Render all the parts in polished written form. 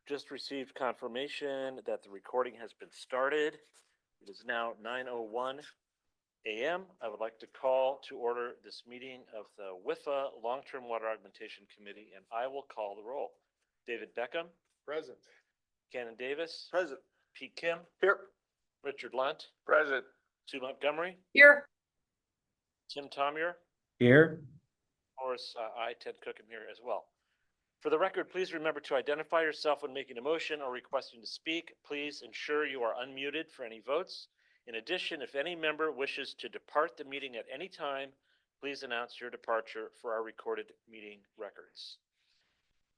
just received confirmation that the recording has been started. It is now 9:01 a.m. I would like to call to order this meeting of the WIFA Long-Term Water Augmentation Committee, and I will call the roll. David Beckham. Present. Cannon Davis. Present. Pete Kim. Here. Richard Lunt. Present. Sue Montgomery. Here. Tim Tomier. Here. Morris, I, Ted Cook, am here as well. For the record, please remember to identify yourself when making a motion or requesting to speak. Please ensure you are unmuted for any votes. In addition, if any member wishes to depart the meeting at any time, please announce your departure for our recorded meeting records.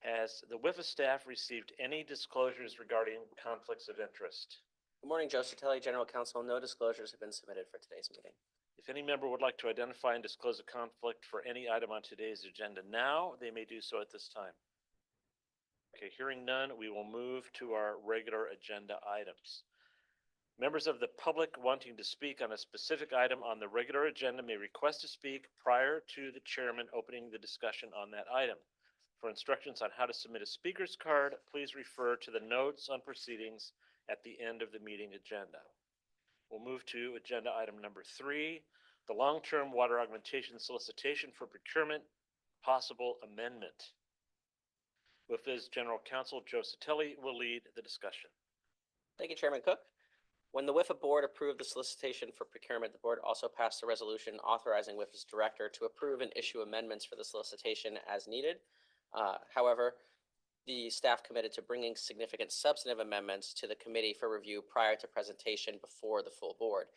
Has the WIFA staff received any disclosures regarding conflicts of interest? Good morning, Joe Satelli, General Counsel. No disclosures have been submitted for today's meeting. If any member would like to identify and disclose a conflict for any item on today's agenda now, they may do so at this time. Okay, hearing none, we will move to our regular agenda items. Members of the public wanting to speak on a specific item on the regular agenda may request to speak prior to the chairman opening the discussion on that item. For instructions on how to submit a speaker's card, please refer to the notes on proceedings at the end of the meeting agenda. We'll move to agenda item number 3, the long-term water augmentation solicitation for procurement, possible amendment. WIFA's General Counsel Joe Satelli will lead the discussion. Thank you, Chairman Cook. When the WIFA board approved the solicitation for procurement, the board also passed a resolution authorizing WIFA's director to approve and issue amendments for the solicitation as needed. However, the staff committed to bringing significant substantive amendments to the committee for review prior to presentation before the full board.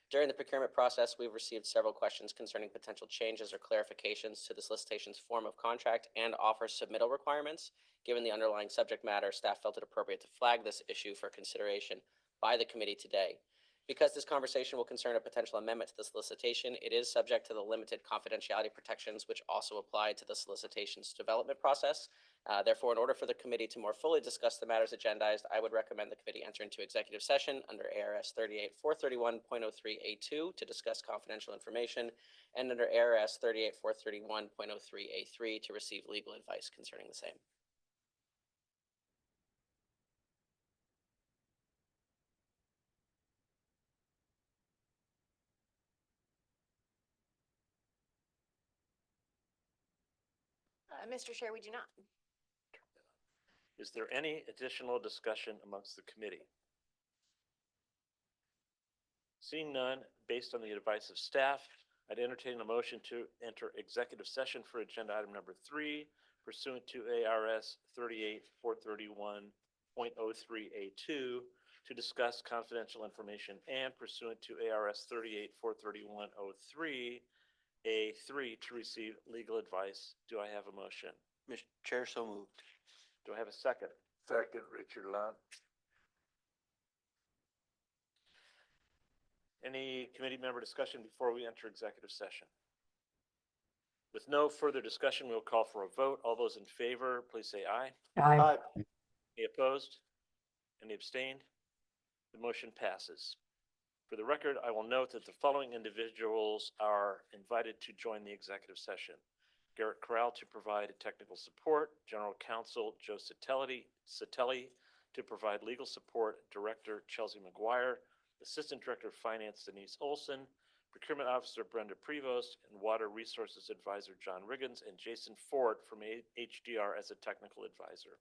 During the procurement process, we've received several questions concerning potential changes or clarifications to the solicitation's form of contract and offer submittal requirements. Given the underlying subject matter, staff felt it appropriate to flag this issue for consideration by the committee today. Because this conversation will concern a potential amendment to the solicitation, it is subject to the limited confidentiality protections which also apply to the solicitation's development process. Therefore, in order for the committee to more fully discuss the matters agendized, I would recommend the committee enter into executive session under ARS 38-431.03A2 to discuss confidential information, and under ARS 38-431.03A3 to receive legal advice concerning the same. Mr. Chair, we do not. Is there any additional discussion amongst the committee? Seeing none, based on the advice of staff, I'd entertain a motion to enter executive session for agenda item number 3 pursuant to ARS 38-431.03A2 to discuss confidential information and pursuant to ARS 38-431.03A3 to receive legal advice. Do I have a motion? Mr. Chair, so moved. Do I have a second? Second, Richard Lunt. Any committee member discussion before we enter executive session? With no further discussion, we'll call for a vote. All those in favor, please say aye. Aye. Any opposed? Any abstained? The motion passes. For the record, I will note that the following individuals are invited to join the executive session. Garrett Corral to provide technical support, General Counsel Joe Satelli to provide legal support, Director Chelsea McGuire, Assistant Director of Finance Denise Olson, Procurement Officer Brenda Prevost, and Water Resources Advisor John Riggins, and Jason Ford from HDR as a technical advisor.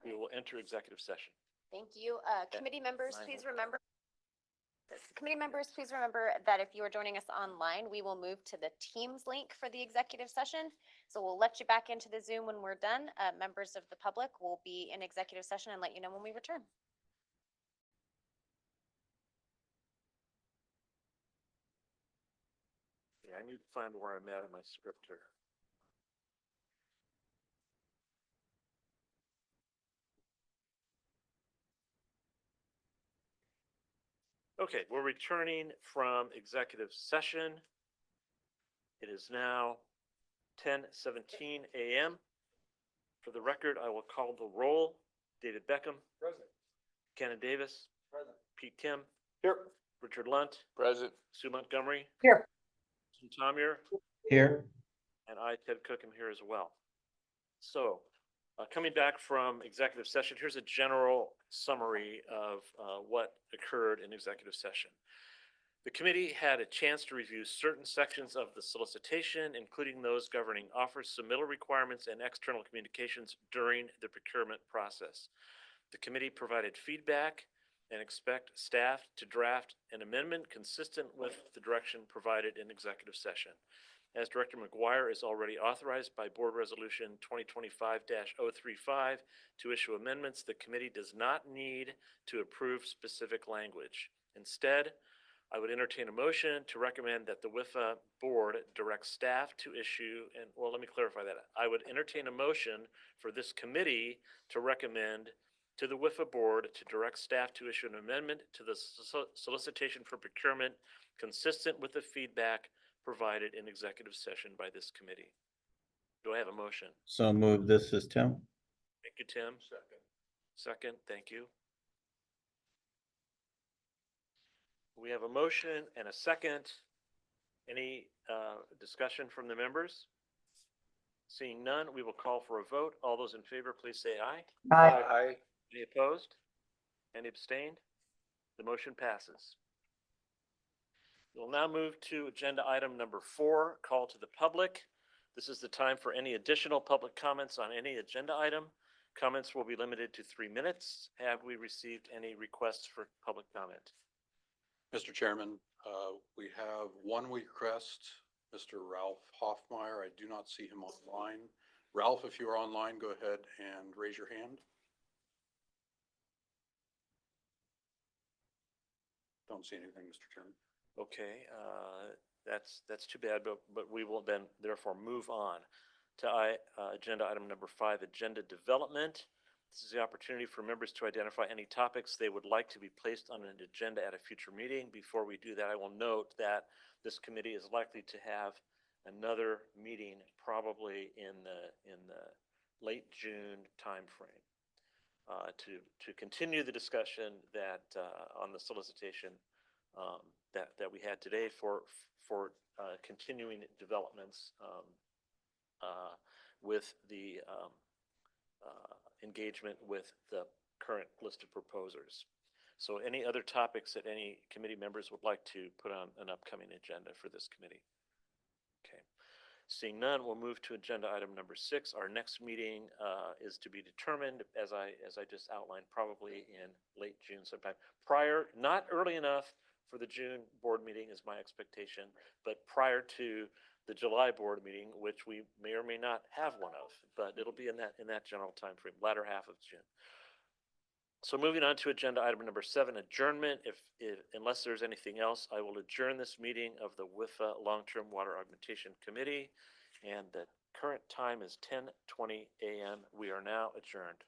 We will enter executive session. Thank you. Committee members, please remember. Committee members, please remember that if you are joining us online, we will move to the Teams link for the executive session. So we'll let you back into the Zoom when we're done. Members of the public will be in executive session and let you know when we return. Yeah, I need to find where I'm at in my script here. Okay, we're returning from executive session. It is now 10:17 a.m. For the record, I will call the roll. David Beckham. Present. Cannon Davis. Present. Pete Kim. Here. Richard Lunt. Present. Sue Montgomery. Here. Tom Tomier. Here. And I, Ted Cook, am here as well. So Coming back from executive session, here's a general summary of what occurred in executive session. The committee had a chance to review certain sections of the solicitation, including those governing offers, submittal requirements, and external communications during the procurement process. The committee provided feedback and expect staff to draft an amendment consistent with the direction provided in executive session. As Director McGuire is already authorized by Board Resolution 2025-035 to issue amendments, the committee does not need to approve specific language. Instead, I would entertain a motion to recommend that the WIFA board direct staff to issue, and well, let me clarify that. I would entertain a motion for this committee to recommend to the WIFA board to direct staff to issue an amendment to the solicitation for procurement consistent with the feedback provided in executive session by this committee. Do I have a motion? So moved. This is Tim. Thank you, Tim. Second, thank you. We have a motion and a second. Any discussion from the members? Seeing none, we will call for a vote. All those in favor, please say aye. Aye. Any opposed? Any abstained? The motion passes. We'll now move to agenda item number 4, call to the public. This is the time for any additional public comments on any agenda item. Comments will be limited to 3 minutes. Have we received any requests for public comment? Mr. Chairman, we have one request, Mr. Ralph Hoffmeyer. I do not see him online. Ralph, if you are online, go ahead and raise your hand. Don't see anything, Mr. Chairman. Okay, that's too bad, but we will then therefore move on to agenda item number 5, agenda development. This is the opportunity for members to identify any topics they would like to be placed on an agenda at a future meeting. Before we do that, I will note that this committee is likely to have another meeting probably in the late June timeframe to continue the discussion that on the solicitation that we had today for continuing developments with the engagement with the current list of proposers. So any other topics that any committee members would like to put on an upcoming agenda for this committee? Okay. Seeing none, we'll move to agenda item number 6. Our next meeting is to be determined, as I just outlined, probably in late June sometime. Prior, not early enough for the June board meeting is my expectation, but prior to the July board meeting, which we may or may not have one of, but it'll be in that general time frame, latter half of June. So moving on to agenda item number 7, adjournment. Unless there's anything else, I will adjourn this meeting of the WIFA Long-Term Water Augmentation Committee, and the current time is 10:20 a.m. We are now adjourned.